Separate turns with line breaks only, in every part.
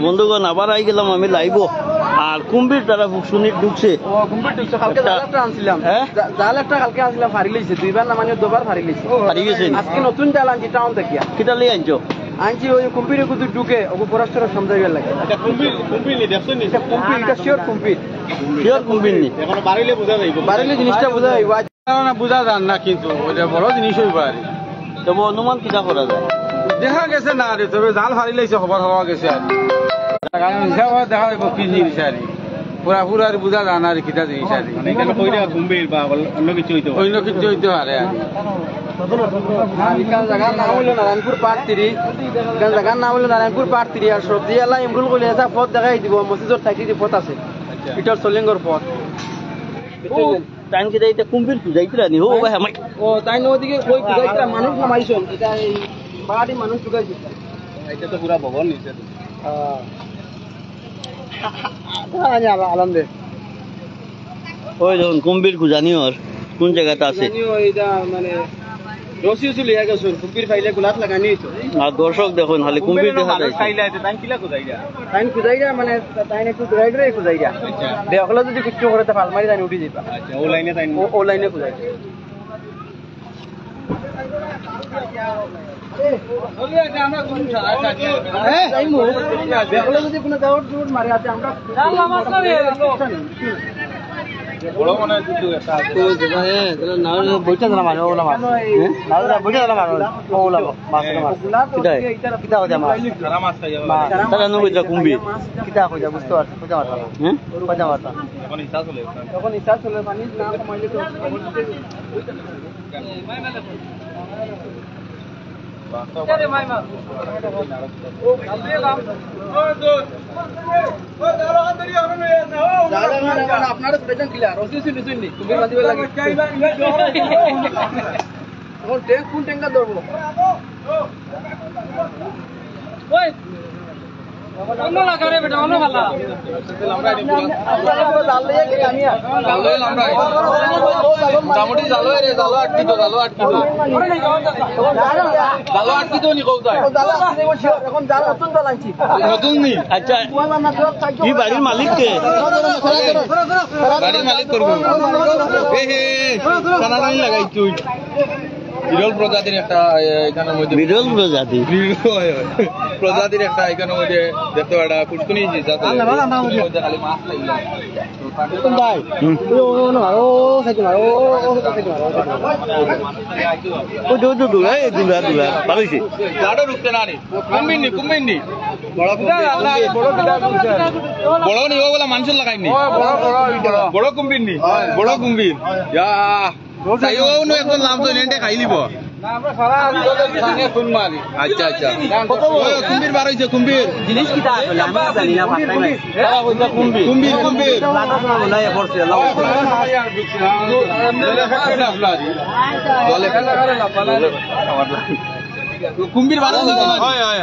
বন্ধুগণ আবার আই গেলাম আমি লাইব আর কুম্ভীর তারা শুনি ঢুকছে
আজকে নতুন জাল আনছি টাউন থেকে
কিটা লিয়ে আনছো
আনছি ওই কুম্ভীরে কিন্তু ঢুকে ওকে পরস্পর সমঝাইবার লাগে বাড়িলে জিনিসটা বোঝা যাইব বোঝা যান না কিন্তু বড় জিনিস হইব আর
তবে অনুমান কিটা করা যায়
দেখা গেছে না রে তবে জাল ফারি লাইছে খবর হওয়া গেছে আর দেখা যাইব কি জিনিস আর পুরা পুরা আর বোঝা যান আর কিটা জিনিস আর কুম্ভীর বা অন্য কিছু হইতে পারে জায়গার নাম হইল নারায়ণপুর পার্ট 3 জায়গার নাম হইল নারায়ণপুর পার্ট 3 আর সবজি এলা ইমরুল কইলে এটা পথ দেখাই দিব মসজিদের থাকি যে পথ আছে পিটার সলিঙ্গর পথ
টাইম কি যাইতে কুম্ভীর যাইতরা নি হো ভাই আমি
ও তাই নদিকে কই যাইতরা মানুষ নামাইছন এটা এই বাড়ি মানুষ ঢুকাইছে এটা তো পুরা ভবন নিচে আলহামদুলিল্লাহ
ওই যখন কুম্ভীর খুঁজানি ওর কোন জায়গাটা আছে
এইটা মানে রসি উসুলি হয়ে গেছে কুম্ভীর ফাইলে গুলাত লাগানি তো
আর দর্শক দেখুন খালি কুম্ভীর দেখা যায়
ফাইলে আছে তাই কিলা খুঁজাইরা তাই খুঁজাইরা মানে তাই একটু ড্রাইভারে খুঁজাইরা দেখলে যদি কিছু করতে ফালমারি জানি উঠি যাইবা আচ্ছা ও লাইনে তাই ও লাইনে খুঁজাই দেখলে যদি কোনো দাওয়াত জোর মারে আছে আমরা বড় মনে কিছু একটা তো যেটা না বইটা না মানে ওলা মাছ না বইটা না মানে ওলা মাছ কিটা কিটা হইছে মাছ সারা মাছ খাই যাবে
তারা নো কইতা কুম্ভীর
কিটা কইতা বুঝতে পারছ কইতা মাছ
হ্যাঁ
কইতা মাছ তখন ইচ্ছা চলে পানি না কমাইলে তো আরে মাই মা ও কালবে বাম ও দোর ও দাঁড়া আন্দরি হবে না আপনারা প্রেজেন্ট ক্লিয়ার রসি শুনি তুমি বাদিবে লাগে ও ট্যাঙ্ক কোন ট্যাঙ্কা ধরবো ওই অন্য লাগা রে বেটা অন্য ভালো আমরা জাল লইয়া কি কামিয়া জাল লইয়া আমরা মোটামুটি জাল লইয়া রে জাল আটকি তো জাল আটকি তো নি কও যায় জাল এখন জাল নতুন জাল আনছি নতুন নি
আচ্ছা কি বাড়ির মালিক কে
বাড়ির মালিক করব এ হে খানা নাই লাগাই তুই বিরল প্রজাতির একটা এখানের মধ্যে
বিরল প্রজাতি
প্রজাতির একটা এখানের মধ্যে দেখতে একটা কুটকুনি জাত মধ্যে খালি মাছ লাগিলা তুমি ভাই ও না ও সাইকেল মারো
ও দু দু দু এই দুলা দুলা পারিছি
লাড়ো রুকতে না নি কুম্বিনি বড় বড় নি ও বলা মানুষ লাগাইনি বড় কুম্বিনি বড় কুম্বির ইয়া তাইও নো এখন নাম তো নেন্টে খাই লিব না আমরা সারা সঙ্গে ফোন মারি আচ্ছা আচ্ছা ওই কুম্বির বার হইছে কুম্বির
জিনিস কিটা আসলে আমি জানি না ভাত নাই
তারা হইছে কুম্বির
লাটা শোনা বলাই পড়ছে আল্লাহ
কুম্বির বার হইছে হয় হয়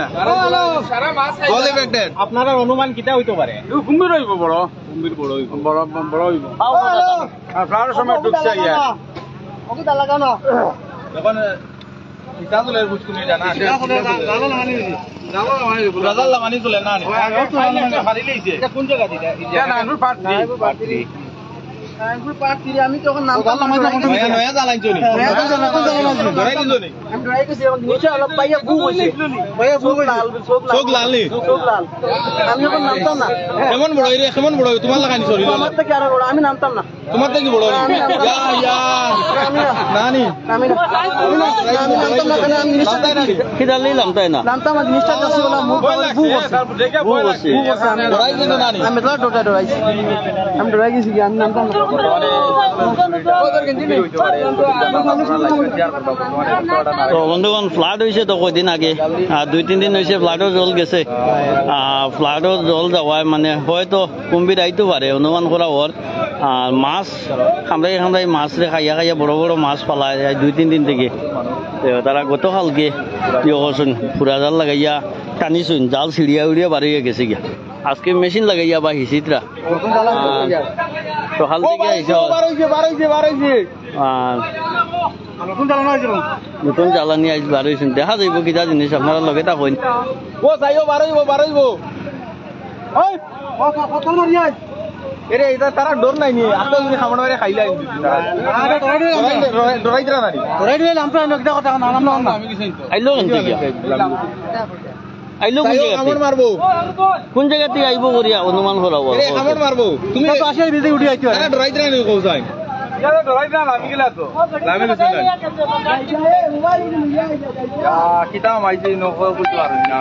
সারা মাছ গলে বেটেড
আপনারা অনুমান কিটা হইতে পারে
কুম্বির হইব বড় কুম্বির বড় হইব বড় হইব আপনার সময় ঢুকছে ইয়া ওকে তা লাগাও না যখন ইতাজলের বুঝকুনি জানা জালাল লাগানি চলে না হারি লইছে এটা কোন জায়গা দিটা এটা নানুর পার্ট 3 নানুর পার্ট 3 আমি তখন নাম নয়া জালাইছো নি ধরাই দিছো নি আমি ধরাই গেছি এখন নিচে অলপ পাইয়া গু হইছে চোখ লাল আমি এখন নামতাম না কেমন বড় রে কেমন বড় তোমার লাগানি সরি আমার থেকে আরো বড় আমি নামতাম না তোমার থেকে বড় ইয়া নানি আমি নামতাম না আমি নিশ্চয়
কিটা লইলাম তাই না
নামতাম না জিনিসটা কাছে বলা মুখ বু বসে আমি ধরাই দিন নানি আমি তো ডরাইছি আমি ডরাই গেছি কি আমি নামতাম না
তো বন্ধুগণ ফ্লাড হয়েছে তো কয়দিন আগে আর 2-3 দিন হয়েছে ফ্লাডও জল গেছে ফ্লাডও জল যাওয়ায় মানে হয়তো কুম্ভীর আইতে পারে অনুমান করা ওর আর মাছ খামড়াই মাছ রে খাইয়া বড় বড় মাছ পালায় 2-3 দিন থেকে তারা গতকালকে ইয়ে করছেন ফুরা জাল লাগাইয়া টানিছুন জাল ছিড়িয়া উড়িয়া বাড়িয়ে গেছে গিয়া আজকে মেশিন লাগাইয়া বা হিসিতরা সকাল থেকে আইসা নতুন জ্বালানি আজ বার হয়েছেন দেখা যাইব কিটা জিনিস আপনারা লগে থাকুন
ও যাইও বারইব এরে এটা তারা ডর নাই নি আপনি যদি খাবার মারে খাইলে ডরাই দিলা না ডরাই দিলে আমরা একটা কথা না আমি কিছু
আইলো কিন্তু আইলো
খাবার মারবো
কোন জায়গা থেকে আইব করিয়া অনুমান করাবো
এরে খাবার মারবো তুমি তো আসে দিতে উঠি আইছো না ডরাই দিলা না কও যাই যারা ডরাই দিলা আমি গেলা তো আমি কিছু না কিটা মাইছে নকো বুঝতে পারি না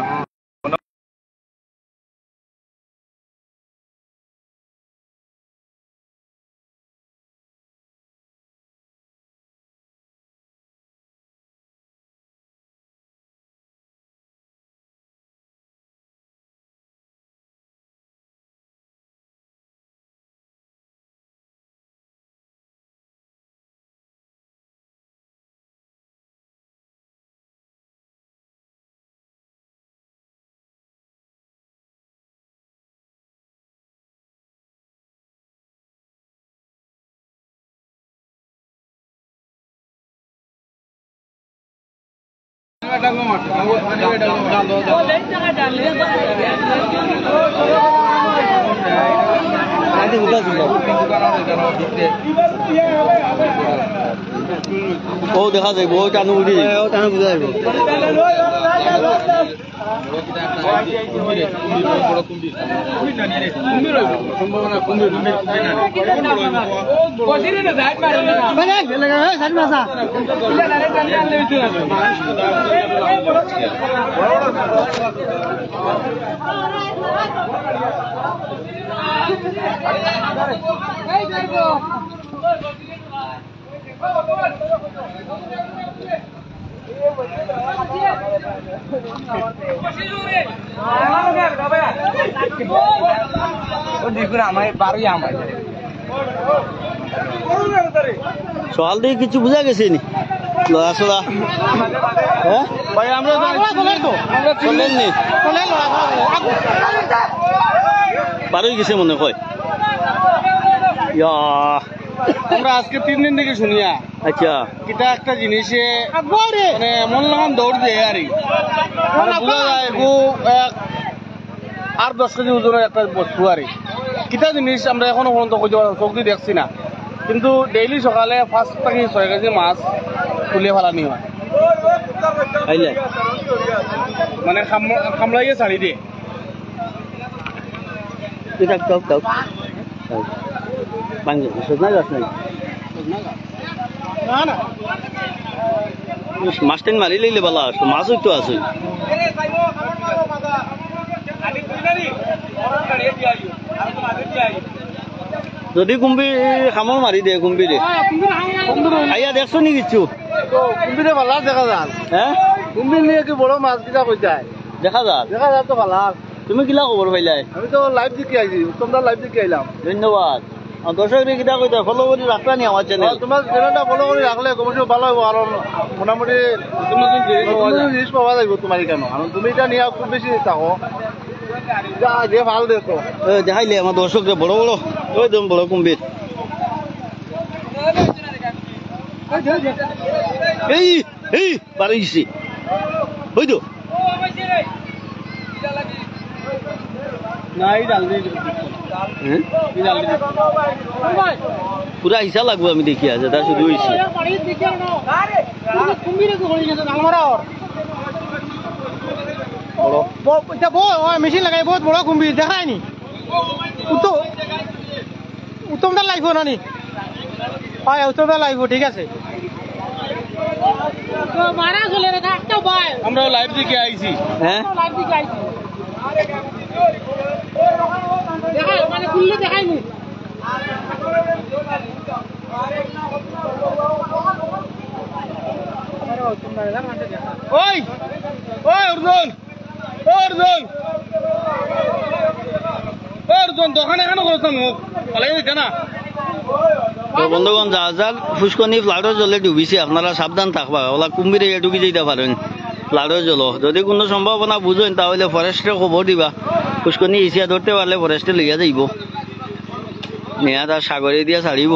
ও দেখা যাইব ও টানু উঠি টানু বুঝা যাইব সকাল থেকে কিছু বুঝা গেছে নি লড়া চড়া হ্যাঁ চলেননি পার হয়ে গেছে মনে হয়
আমরা আজকে 3 দিন থেকে শুনিয়া
আচ্ছা
এটা একটা জিনিসে মানে এমন লাগাম দৌড় দেয় আর বোঝা যায় আর 10 কেজি ওজনের একটা বস্তু আর কিটা জিনিস আমরা এখনো পর্যন্ত কইতে পারছি চোখ দিয়ে দেখছি না কিন্তু ডেইলি সকালে 5 থেকে 6 কেজি মাছ তুলে ফেলানি হয় মানে খামলাইয়ে ছাড়ি দিয়ে
মাছ টেন মারি লইলে ভালো আসতো মাছও একটু আছে যদি কুম্ভি খামর মারি দে কুম্ভি দে আইয়া দেখছো নি কিছু
কুম্ভিরে ভালো দেখা যান
হ্যাঁ
কুম্ভির নিয়ে কি বড় মাছ কিটা কই যায়
দেখা যাক
তো ভালো
তুমি কিলা খবর পাইলাই
আমি তো লাইভ দেখে আইছি তোমরা লাইভ দেখে আইলাম
ধন্যবাদ দর্শক কিটা কইতে ফলো করে রাখলা নি আমার চ্যানেল
তোমার চ্যানেলটা ফলো করে রাখলে অবশ্যই ভালো হবে আর মোটামুটি নতুন জিনিস পাওয়া যাবে তোমার কেন কারণ তুমি এটা নিয়ে খুব বেশি থাকো যে ভাল দেখো
দেখাইলে আমার দর্শকরা বড় বড় ওই দম বড় কুম্ভীর এই এই বাড়ি গেছি ওই তো পুরা হিসা লাগবো আমি দেখি আছে তার শুধু হয়েছি
মেশিন লাগাই বহুত বড় কুম্ভীর দেখায়নি উত্তমটা লাগবো নানি হয় উত্তমটা লাগবো ঠিক আছে আমরা লাইভ দিকে আইছি
হ্যাঁ
মানে খুললে দেখাইনি ওই ওই অর্জুন অর্জুন অর্জুন দোকানে কেন করতাম ভালো না
বন্ধুগণ যা যার ফুসকনি ফ্লাডের জলে ডুবিছে আপনারা সাবধান থাকবা ওলা কুম্ভীরে ঢুকি যেতে পারেন ফ্লাডের জল যদি কোনো সম্ভাবনা বুঝেন তাহলে ফরেস্টে খবর দিবা ফুসকনি এসিয়া ধরতে পারলে ফরেস্টে লইয়া যাইব নেয়া তার সাগরে দিয়া ছাড়িব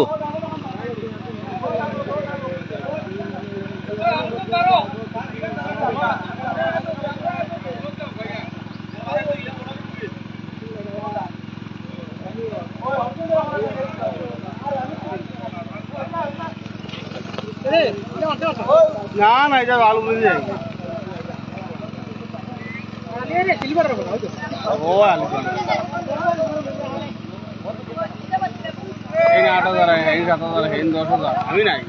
না না এটা আলু বুঝে যায় ও আলু এই 8,000 এই 7,000 এই 10,000 আমি নাই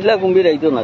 ইলা কুম্ভীর আইতো না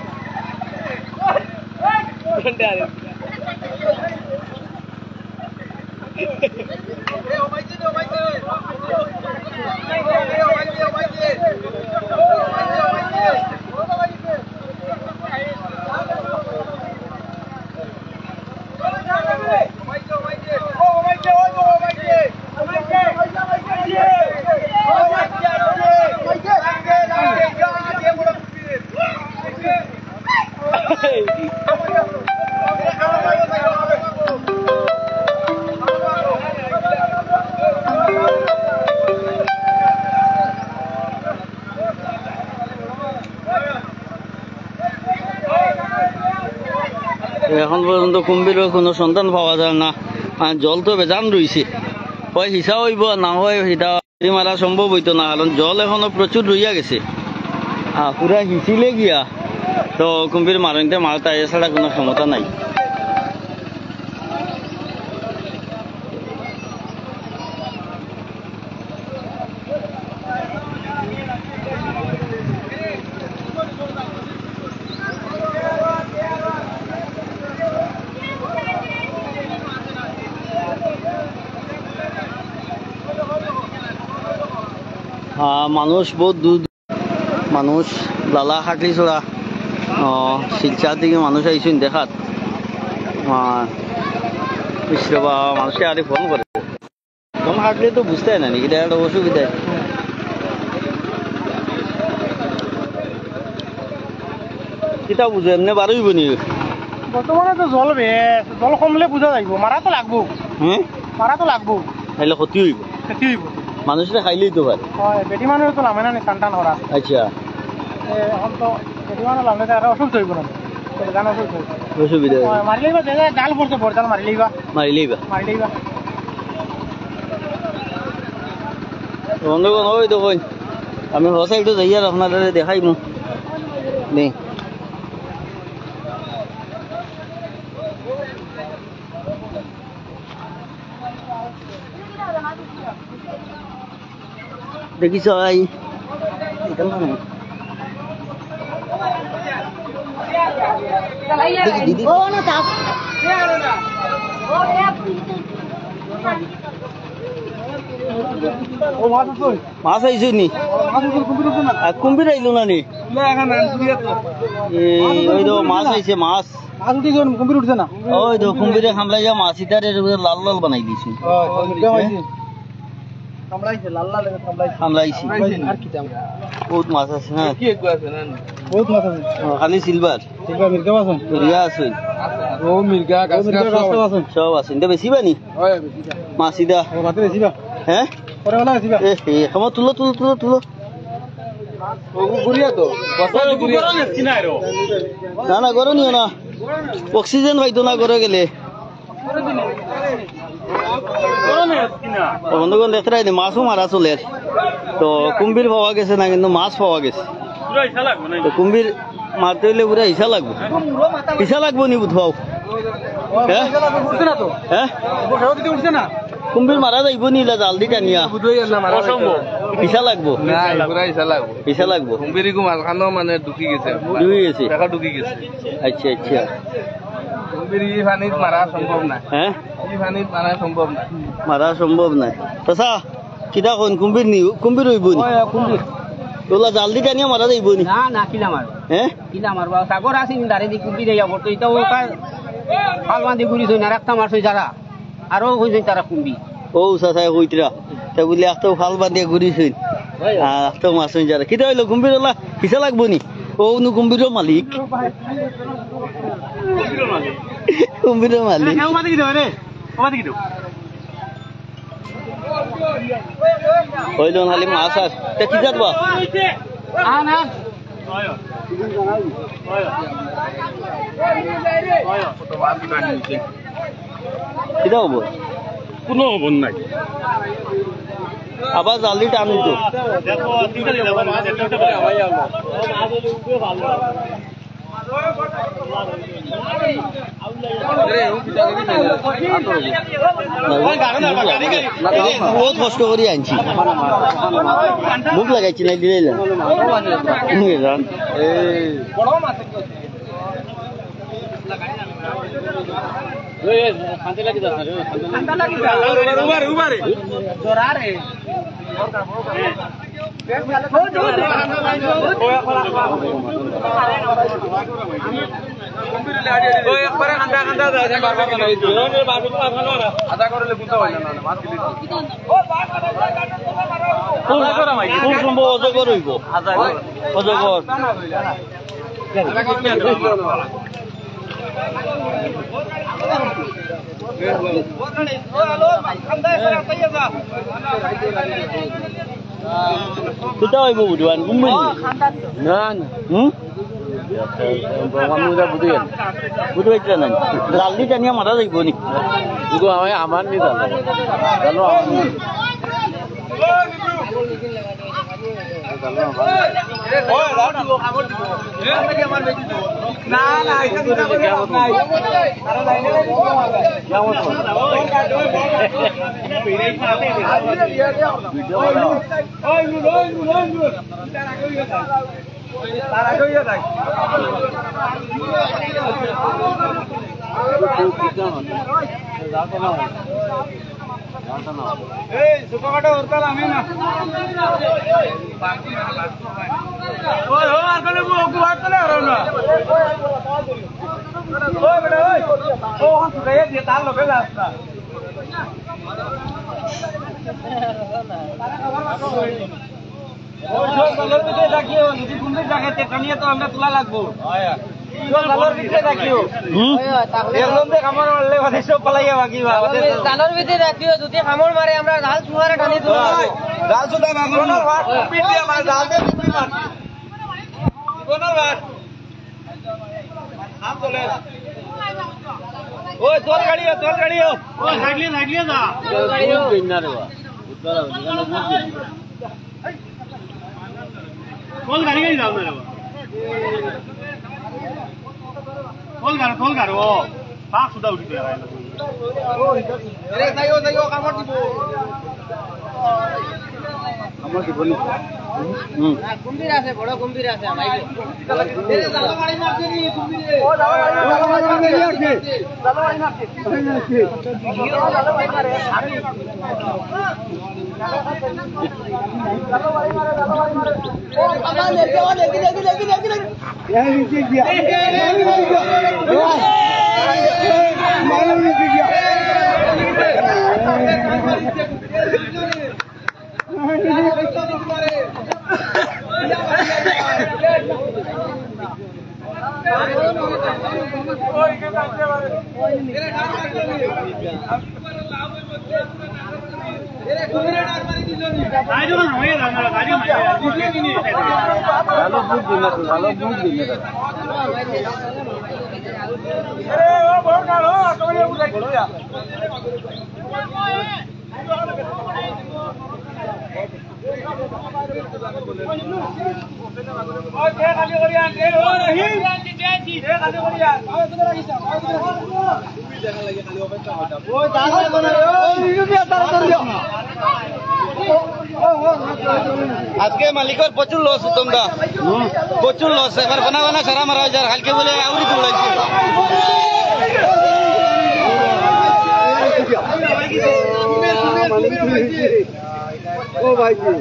এখন পর্যন্ত কুম্ভীরের কোনো সন্ধান পাওয়া যায় না জল তো বেজান রয়েছে হয় হিসা হইব না হয় সেটা মারা সম্ভব হইতো না কারণ জল এখনো প্রচুর রইয়া গেছে পুরা হিচিলে গিয়া তো কুম্ভীর মারতে মারতে এছাড়া কোনো ক্ষমতা নাই মানুষ বহুত দূর মানুষ লালা হাটলি চড়া শিলচার দিকে মানুষ আইসুন দেখাত বা মানুষকে আরে ফোন করে ফোন হাঁটলে তো বুঝতে হয় না এটা একটা অসুবিধা কিতা বুঝে এমনি বারোইব নি
বর্তমানে তো জল বেশ জল কমলে বুঝা যাইব মারা তো লাগবো
হ্যাঁ
মারা তো লাগবো
খাইলে ক্ষতি হইব
ক্ষতি হইব
মানুষরা খাইলেই তো পারে
হয় বেটি মানুষ তো নামে না টান টান করা
আচ্ছা
এখন তো বেটি মানুষ নামলে তো অসুবিধা হইব না গান অসুবিধা হইব
অসুবিধা
মারি লইবা জায়গায় জাল পড়ছে বড় জাল মারি লইবা
বন্ধুগণ ওই দেখুন আমি হসা একটু যাই আর আপনাদের দেখাইব নেই দেখিস ভাই দিদি মাছ আইসি নি কুম্ভীর আইলো না নি ওই তো মাছ আইছে মাছ
কুম্ভীর উঠছে না
ওই তো কুম্ভীরে খামলাই যা মাছ ইটারে লাল লাল বানাই দিছি বহুত মাছ আছে না
বহুত মাছ আছে
খালি সিলভার
মির্গা আছে
রিয়া আছে
ও মির্গা
সব আছে এটা বেশি বানি মাছ ইদা
বেশিবা
হ্যাঁ
পরে বেলা বেশিবা
খামা তুলো তুলো তুলো তুলো না না গরো নিও না অক্সিজেন পাইতো না গড়ে গেলে বন্ধুগণ দেখতে মাছও মারা চলে তো কুম্ভীর পাওয়া গেছে না কিন্তু মাছ পাওয়া গেছে কুম্ভীর মারতে হইলে পুরা হিসা লাগবো নি বুধবাও হ্যাঁ কুম্ভীর মারা যাইব নি জাল দি টানিয়া হিসা লাগবো হিসা লাগবো
মানে ঢুকি গেছে
আচ্ছা আচ্ছা হ্যাঁ মারা সম্ভব নাই তথা কিতা কোন কুম্ভীর হইব নি তোলা জাল দি টানিয়া মারা যাইব নি
না কিলা মার
হ্যাঁ
কিলা মারবা সাগর আসি দাঁড়ে দি কুম্ভীর যাব তো এটাও ফাল বাঁধি ঘুরিছ না রাখতাম আর যারা আরো হয়েছে তারা কুম্ভীর
ও সাথে কইতরা তা বলি একটা ফাল বাঁধিয়া ঘুরিছইন একটা মাছ যারা কিতা হইলো কুম্ভীর ওলা হিসা লাগবো নি ও নু কুম্ভীরের মালিক কুম্ভীরের মালিক হইল খালি মাছ আর কি যাবা কিতা হব
কোনো খবর নাই
আবার জালি টানি তো বহুত কষ্ট করে আনছি মুখ লাগাইছি না দিলে অজগর হইব অজগর kita hoi buduan kumbin nan muda buduan budu itu nan lalli tanya mara lagi boni itu awalnya aman nih dah kalau
কুম্ভীর আছে বড় কুম্ভীর আছে
আজকে মালিকের প্রচুর লস তোমরা প্রচুর লস এবার বানা বানা সারা মারা যায় কালকে বলে আউরি তোলাইছে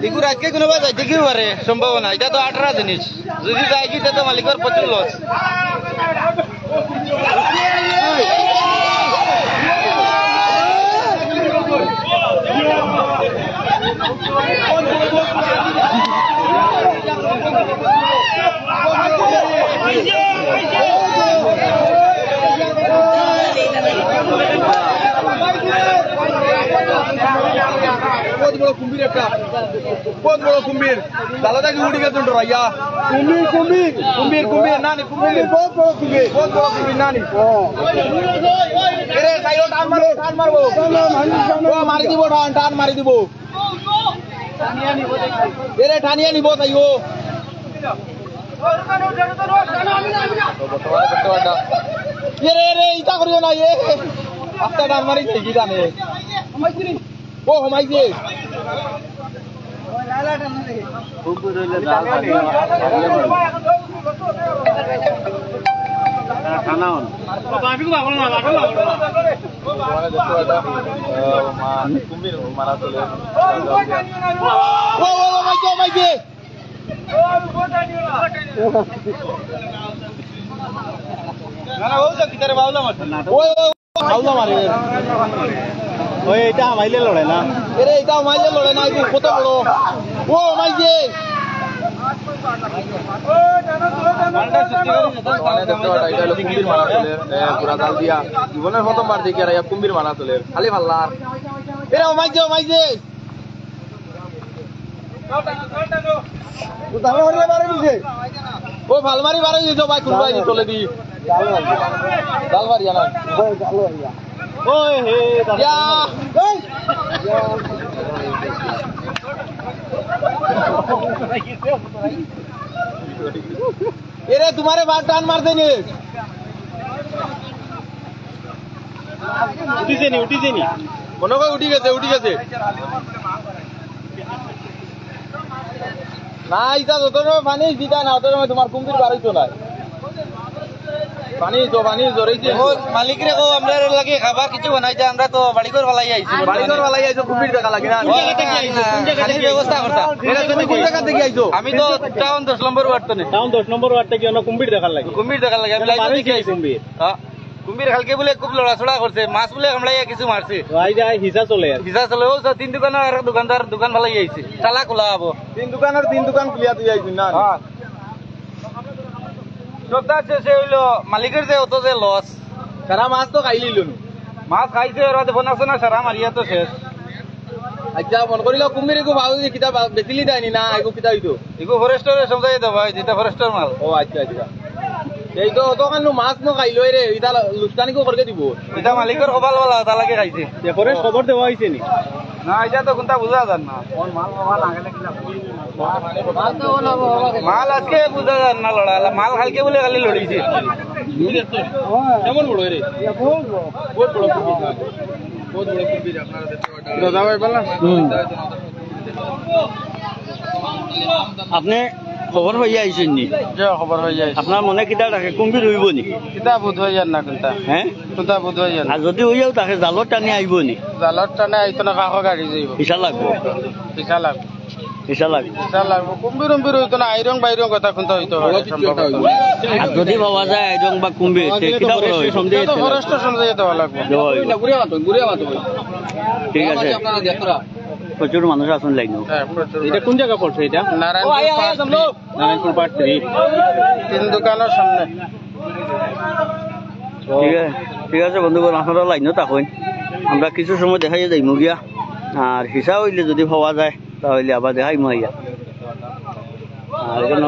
দিগুর আজকে কোনো বাজ যাইতে কি পারে সম্ভাবনা এটা তো 18 জিনিস যদি যাই কি তো মালিকের প্রচুর লস
बहुत बड़ा कुंभीर একটা बहुत बड़ा कुंभीर দালাদা কি উড়ি গেছে তো ভাইয়া কুম্ভীর কুম্ভীর কুম্ভীর কুম্ভীর নানি কুম্ভীর बहुत बड़ा कुंभीर नानी এরে সাইও টান মারবো ও মারি দিব টান মারি দিব এরে টানিয়া নিব তাইও এরে এরে ইটা করিও না এ আস্তা ডান মারি কি জানে ও হমাইছে এটা মাইলে লড়ে না এরে এটা মাইলে লড়ে না কত বড় ও মাইছে জীবনের প্রথমবার দেখি আর কুম্ভীর মারা চলে খালি ভাল্লার এরা মাইছে মাইছে ও ভালমারি বাড়ি দিত ভাই কুলবাই চলে দি জালবাড়ি জানা ওই হে দাদা এরে তোমারে বাট টান মার দেনি উঠিছে নি মনে হয় উঠি গেছে না ইটা যত পানি দিতা না অত তোমার কুম্ভীর বাড়াইতো না পানি জড়াইছে মালিক রে কো আমরা লাগে খাবার কিছু বানাইতে আমরা তো বাড়িঘর বালাই আইছো কুম্ভীর দেখা লাগে না ব্যবস্থা করতা এরা তুমি কোন জায়গা থেকে আইছো আমি তো টাউন 10 নম্বর ওয়ার্ড তো টাউন 10 নম্বর ওয়ার্ড থেকে কুম্ভীর দেখা লাগে আমি লাইভ দেখি আইছি কুম্ভীর কালকে বলে খুব লড়াছড়া করছে মাছ বলে কামড়াইয়া কিছু মারছে হিসা চলে ও তিন দোকানের আর দোকানদার দোকান ভালাই আইছে তালা খোলা হবো তিন দোকান খুলিয়া তুই আইছিস না সপ্তাহ শেষে হইলো মালিকের যে অত যে লস সারা মাছ তো খাইলিল মাছ খাইছে ওরা বনাছো না সারা মারিয়া তো শেষ আচ্ছা মনে করিল কুম্ভীর এগো ভালো কিতাব বেচিলি দেয়নি না এগো কিতাব এগো ফরেস্টরে সমঝাই দেবা যেটা ফরেস্টর মাল ও আচ্ছা এই তো অতখান মাছ ন খাইলো রে এটা লুস্কানি কো করকে দিব এটা মালিকের কপাল বলা তালাকে খাইছে ফরেস্ট খবর দেওয়া হইছে নি না এটা তো কোনটা বুঝা যান না মাল আজকে বুঝা যান না লড়া মাল কালকে বলে খালি লড়িছে কেমন বড় রে বহুত বড় কুম্ভীর আপনারা দাদা ভাই বলনা আপনি খবর হয়ে আইছেন নি খবর হয়ে যায় আপনার মনে কিতা রাখে কুম্ভীর হইব নি কিতা বোধ হয়ে যান না কোনটা হ্যাঁ কোনটা বোধ হয়ে যান আর যদি হইয়াও তাকে জালত টানি আইব নি জালত টানে আইতো না কাকো গাড়ি যাইব হিসা লাগবো কুম্ভীর হইতো না আইরং বাইরং কথা কোনটা হইতো আর যদি ভাবা যায় আইরং বা কুম্ভীর কিতা বড় হয় ফরেস্ট সমঝে যেতে লাগবে ঠিক আছে প্রচুর মানুষ আসুন লাইন এটা কোন জায়গা পড়ছে এটা নারায়ণপুর পার্ট 3 তিন দোকানের সামনে ঠিক আছে বন্ধুগণ আপনারা লাইনও থাকুন আমরা কিছু সময় দেখাই যাই মুগিয়া আর হিসা হইলে যদি পাওয়া যায় তাহলে আবার দেখাই মাইয়া আর এখানে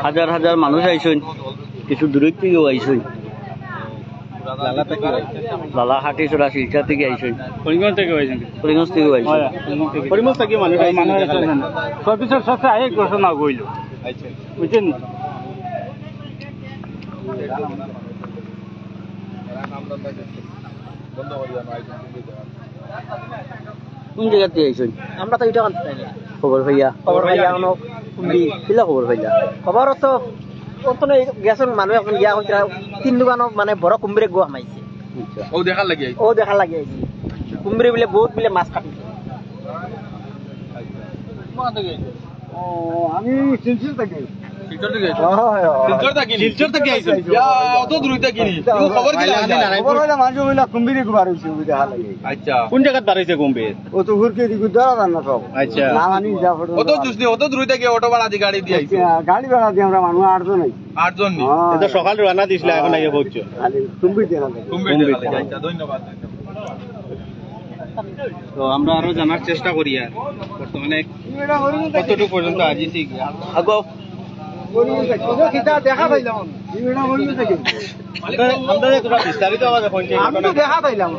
হাজার হাজার মানুষ আইসুন কিছু দূরের থেকেও আইসুন লালা হাটি চড়া শিলচা থেকে আইসুন করিমগঞ্জ থেকে আইসুন করিমগঞ্জ থেকে মানুষ সব কিছু সবচেয়ে আগে ঘোষণা কইল বুঝছেন কোন জায়গা থেকে আইসুন আমরা তো এটা খবর ভাইয়া কুম্ভি কিলা খবর ভাইয়া খবর তো গেছেন মানুষ এখন গিয়া হইছে তিন দোকানো মানে বড় কুম্ভীরে গো হামাইছে ও দেখা লাগি আইছে কুম্ভীরে বলে বহুত বলে মাছ কাটিছে আমি শিলচর থেকে কোন জায়গাত বাড়াইছে কুম্ভীর ও তো হুরকে দিগু দাঁড়া না সব আচ্ছা না মানি যা ফটো অত দূর থেকে অটো ভাড়া দি গাড়ি দিয়ে আইছে গাড়ি ভাড়া দিয়ে আমরা মানুষ 8 জন নি এটা সকাল রানা দিছিল এখন আইয়া পৌঁছো খালি কুম্ভীর দেনা আচ্ছা ধন্যবাদ তো আমরা আরো জানার চেষ্টা করি আর বর্তমানে কতটুকু পর্যন্ত আজিছি আগো দেখা পাইলাম বিস্তারিত দেখা পাইলাম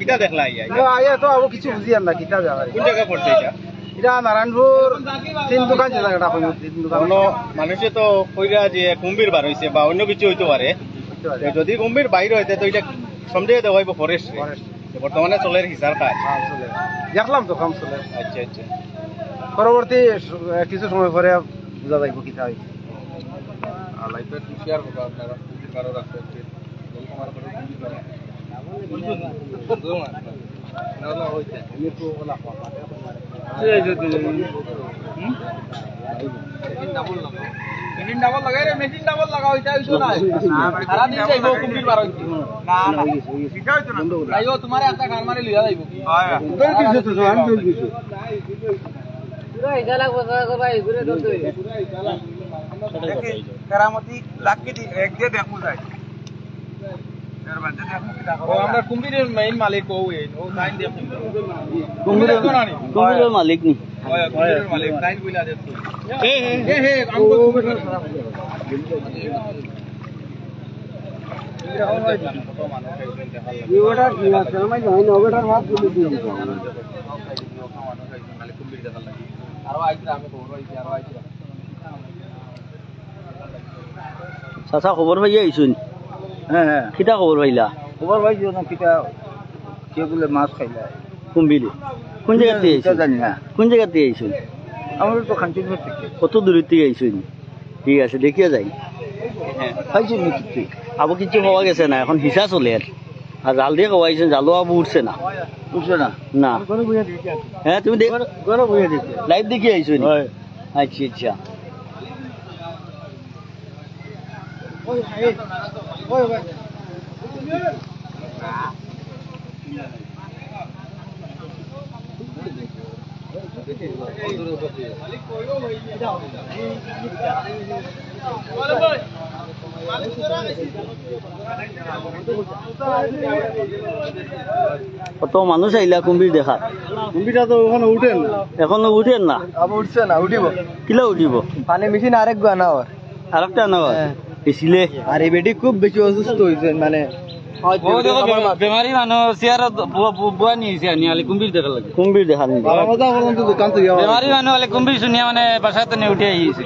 কিটা দেখলা তো আবো কিছু বুঝি আমরা কিটা কোন জায়গা পড়ছে এটা এটা নারায়ণপুর তিন দোকান যে জায়গাটা মানুষে তো কইরা যে কুম্ভীর বার হয়েছে বা অন্য কিছু হইতে পারে যদি কুম্ভীর বাইরে হইতে তো এটা সন্দেহ দেওয়া হইব ফরেস্ট বর্তমানে চলের হিসার কাজ দেখলাম তো কাম চলে আচ্ছা আচ্ছা পরবর্তী কিছু সময় পরে বোঝা যাইব কি হয় লাইফে শেয়ার করব আপনারা যদি কারো রাখতে তোমার একটা গান মারি লিয়া যাইব কেরামতি লাকি এক দিয়ে দেখমু যায় আমরা কুম্ভীরের মেইন মালিক ও সাইন দিয়ে
কুম্ভীরের মালিক নি
কুম্ভীরের মালিক সাইন কইলা দে হে
চাচা খবর পাই আইছুন
হ্যাঁ
কিতা খবর পাইলা
খবর পাইছো না কিটা কে বলে মাছ খাইলা
কুম্ভীরে কোন জায়গা থেকে আইছুন
জানি না
কোন জায়গা থেকে আইছুন
আমরা তো খানচিপুর থেকে
কত দূরের থেকে আইছুন ঠিক আছে দেখিয়া যাই
খাইছি নাকি
আবু কিছু হওয়া গেছে না এখন হিসা চলে আর জাল দিয়ে খাওয়াইছেন জালও আবু উঠছে না
বুঝছো না
না হ্যাঁ তুমি
গরম হয়ে দিচ্ছে
লাইভ দেখি আইছুন আচ্ছা আচ্ছা কত মানুষ আইলা কুম্ভীর দেখার
কুম্ভীরটা তো ওখানে উঠেন
এখনো উঠেন না
আবার উঠছে না উঠিব
কিলা উঠিব
পানি মেশিন আরেক গো আনা
আর একটা না এসিলে
আর এই বেটি খুব বেশি অসুস্থ হয়েছেন মানে
বেমারি মানুষ চেয়ারত বুয়া নিয়েছে নিয়ালে কুম্ভীর দেখা লাগে
কুম্ভীর দেখার নি
দোকান তো
বেমারি মানুষ হলে কুম্ভীর শুনিয়া মানে বাসাতে নিয়ে উঠে আইছে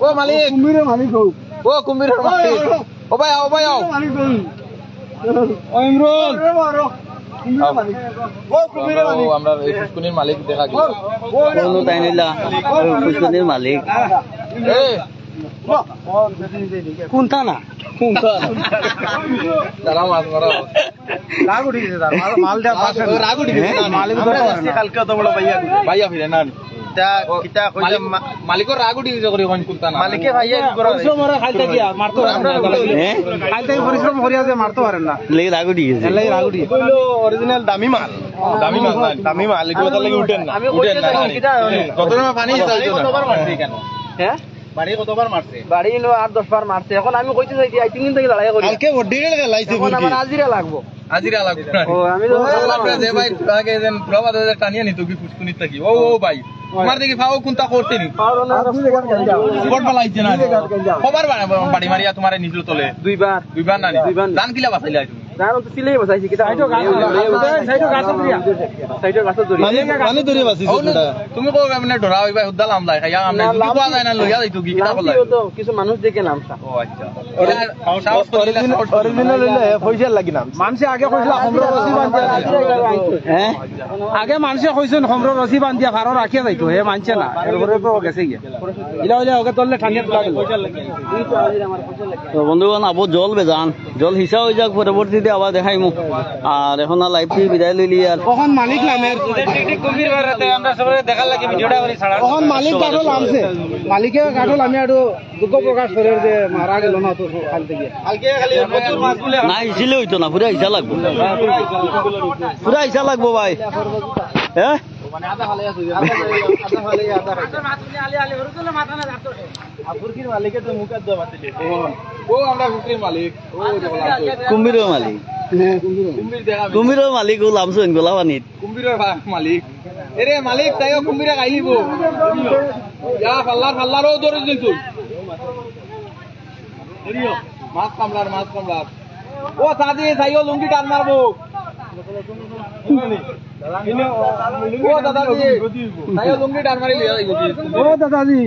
ও মালিক কুম্ভীরের মালিক হোক ও কুম্ভীরের মালিক ও ভাই আও মালিক ও ইমরান আমরা এই পুষ্কুনির মালিক দেখা গেল
কোন তাই নিলা পুষ্কনির মালিক কোনটা না
তারা মাছ মারা রাগ উঠে গেছে তার মাল দেওয়া পাশে রাগ উঠে গেছে মালিক কালকে তো বড় ভাইয়া ফিরে না কিতা কইলে মালিকর রাগ উঠে গেছে করে কোন কুলতা না মালিকে ভাইয়া পরিশ্রম ওরা খাইতে গিয়া মারতো আমরা খাইতে পরিশ্রম করিয়া যে মারতে পারেন না
লেগে রাগ উঠে গেছে
লেগে রাগ উঠে কইলো অরিজিনাল দামি মাল এগুলো তো লাগি উঠেন না কতবার পানি চাইছো না কতবার মারছে কেন হ্যাঁ বাড়ি কতবার মারছে বাড়ি নো 8-10 বার মারছে এখন আমি কইতে চাইছি আই তিন দিন থেকে লড়াই করি কালকে ওডিরে লাইছে বুঝি আমার আজিরা লাগবো ও আমি তো যে ভাই আগে দেন প্রবাদ টানিয়ে নিত কি পুষ্কুনি থাকি ও ভাই তোমার দেখি ফাও কোনটা করতে নি কোট বালাইছে না খবর বাড়ি মারিয়া তোমারে নিজল তলে দুইবার না দান কিলা বাসাইলা তুমি জানো তো সিলেই বসাইছি কিটা সাইডো গাছ ধরি মানে ধরে বাসিছো তুমি কো মানে ধরা হইবা হুদাল আমলাই খাইয়া আমলাই কি কোয়া যায় না লইয়া যাইতো কি কিটা বলাই তো কিছু মানুষ দেখে নামছা ও আচ্ছা অরিজিনাল হইলে পয়সা লাগি নাম মানুষে আগে কইছিল আমরা রসি বান্ধিয়া হ্যাঁ আগে মানুষে কইছেন আমরা রসি বান্ধিয়া ভাড়া রাখিয়া যাইতো হে মানছে না এরপরে তো গেছে গিয়া ইলা হইলে ওকে তললে ঠান্ডা লাগে পয়সা লাগে
তো বন্ধুগণ আবু জল বেজান জল হিসা হয়ে যাক পরবর্তীতে আবার দেখাইমু আর এখন আর লাইভটি বিদায় লইলি আর
কখন মালিক নামের
কুম্ভীর বাড়াতে আমরা সবাই দেখার লাগে ভিডিওটা করে ছাড়া
কখন মালিক গাঠল নামছে মালিকে গাঠল আমি একটু দুঃখ প্রকাশ করে যে মারা গেল না তো কালকে গিয়ে খালি মাছগুলো
না হিসিলে হইতো না পুরা হিসা লাগবো পুরা হিসা লাগবো ভাই হ্যাঁ
মানে আধা ভালো আছে আধা ভালো আধা আলি আলি হরুলে মাথা না যাতো আফুরকির মালিকে তো মুখ দাও বাতিলে ও আমরা ফুকরির মালিক ও
কুম্ভীরের মালিক কুম্ভীরের মালিক ও লামছুন গোলাপানিত
কুম্ভীরের মালিক এরে মালিক তাইও কুম্ভীরে খাইলিব ইয়া ফাল্লার ও দরে দিছু মাছ কামলার ও সাদি সাইও লুঙ্গি টান মারবো ও দাদাজি সাইও লুঙ্গি টান মারি লিয়া ও দাদাজি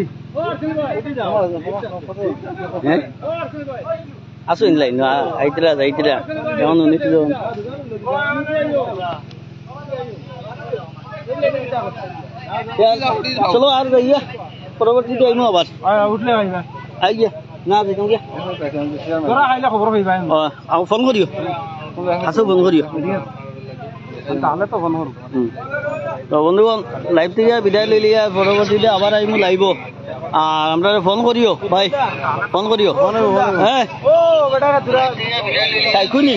আসো ইন লাইন আইতরা কেমন নিতে চলো আর যাইয়া পরবর্তীতে আইমু আবার
উঠলে ভাইবা
আইয়া না যাইতাম গিয়া
তোরা আইলে খবর পাইবা
আমি ফোন করিও আসো ফোন করিও
তাহলে তো ফোন করব
তো বন্ধুগণ লাইভ থেকে বিদায় লই লিয়া পরবর্তীতে আবার আইমু লাইব আর আমরা ফোন করিও ভাই ফোন করিও হ্যাঁ
ও বেটা তোরা
তাইকুনি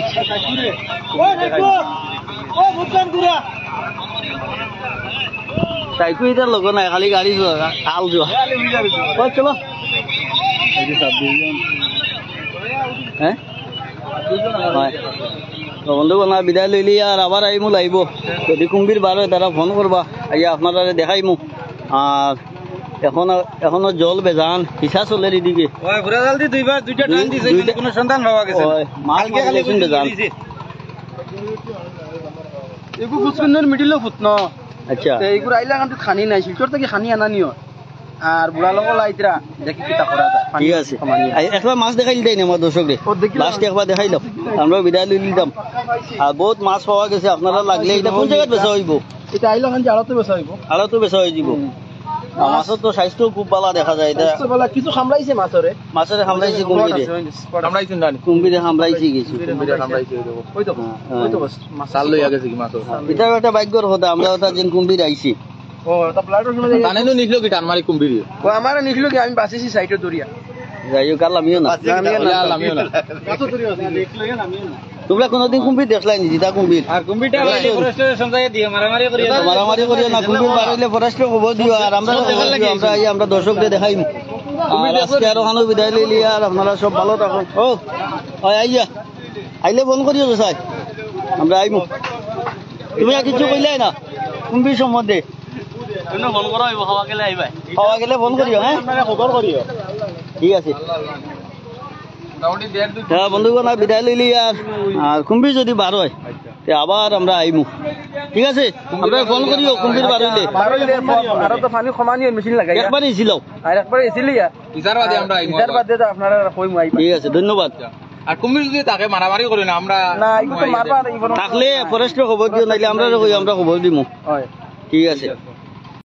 ও দেখো ও মুতন তোরা
তাইকু ইতার লগ নাই খালি গাড়ি আল যোৱা চলো হ্যাঁ বন্ধুগণ বিদায় লইলি আর আবার আইমু লাইব যদি কুম্ভীর বার হয় তারা ফোন করবা আইয়া আপনারা দেখাইমু আর এখনো জল বেজান হিসা চলে এদিকে
ঘোরা জাল দি দুইটা টাইম দিছে কোনো সন্ধান পাওয়া গেছে
মাছ খালি বেজান
এগু গুছকুনের মিডিলে ফুট ন
আচ্ছা
এইগুলো আইলা কিন্তু খানি নাই শিলচর থেকে খানি আনা নিও আর বুড়া লোক লাইতরা দেখি কিটা করা যায়
ঠিক আছে একবার মাছ দেখাই দিই না আমার দর্শকরে লাস্ট একবার দেখাই দাও আমরা বিদায় লই নিতাম আর বহুত মাছ পাওয়া গেছে আপনারা লাগলে এটা কোন জায়গায় বেচা হইব
এটা আইলো খান আড়াতে বেচা হইব
আড়াতে বেচা হয়ে যাব মাছের তো সাইজটাও খুব ভালো দেখা যায় এটা
কিছু খামলাইছে মাছরে
মাছের হামলাইছে কুম্ভীরে
খামলাইছেন না
কুম্ভীরে হামলাইছে কিছু
কুম্ভীরে খামলাইছে ওই তো বাস মাছ চাল লইয়া গেছে কি মাছ
এটা একটা ভাগ্যর কথা আমরা ওটা যেন কুম্ভীর আইছি
ও তা প্লাটো শুনে জানেন নিখলো কি টান মারি কুম্ভীরে ও আমারে নিখলো কি আমি বাসিছি সাইডে দরিয়া
যাই হোক আর আমিও না
আমিও না কত দরিয়া দেখলো আমিও না
তোমরা কোনদিন কুম্ভীর দেখলাই নি জিতা কুম্ভীর
আর কুম্ভীরটা বাইরে ফরেস্টের সময় দিয়ে মারামারি
করিও না কুম্ভীর বাড়াইলে ফরেস্টে খবর দিও আর আমরা আমরা দর্শকদের দেখাইম আর আজকে আরো খানো বিদায় লইলি আর আপনারা সব ভালো থাকুন ও আইয়া আইলে ফোন করিও তো সাই আমরা আইমু তুমি আর কিছু কইলাই না কুম্ভীর সম্বন্ধে ফোন করা হইব খাওয়া গেলে ফোন করিও হ্যাঁ
খবর করিও
ঠিক আছে বন্ধুগণ বিদায় লইলি আর কুম্ভীর যদি বার হয় আবার আমরা আইমু ঠিক আছে আমরা ফোন করিও কুম্ভীর বার হইলে
আরো তো পানি কমানি মেশিন লাগাই
একবারই ছিল
আর একবার এসিলিয়া ইজার বাদে আমরা আইমু ইজার বাদে তো আপনারা কইমু আইবা
ঠিক আছে ধন্যবাদ
আর কুম্ভীর যদি তাকে মারামারি করি না আমরা না এগুলো মারবা
থাকলে ফরেস্টের খবর দিও নাইলে আমরা খবর দিমু
হয়
ঠিক আছে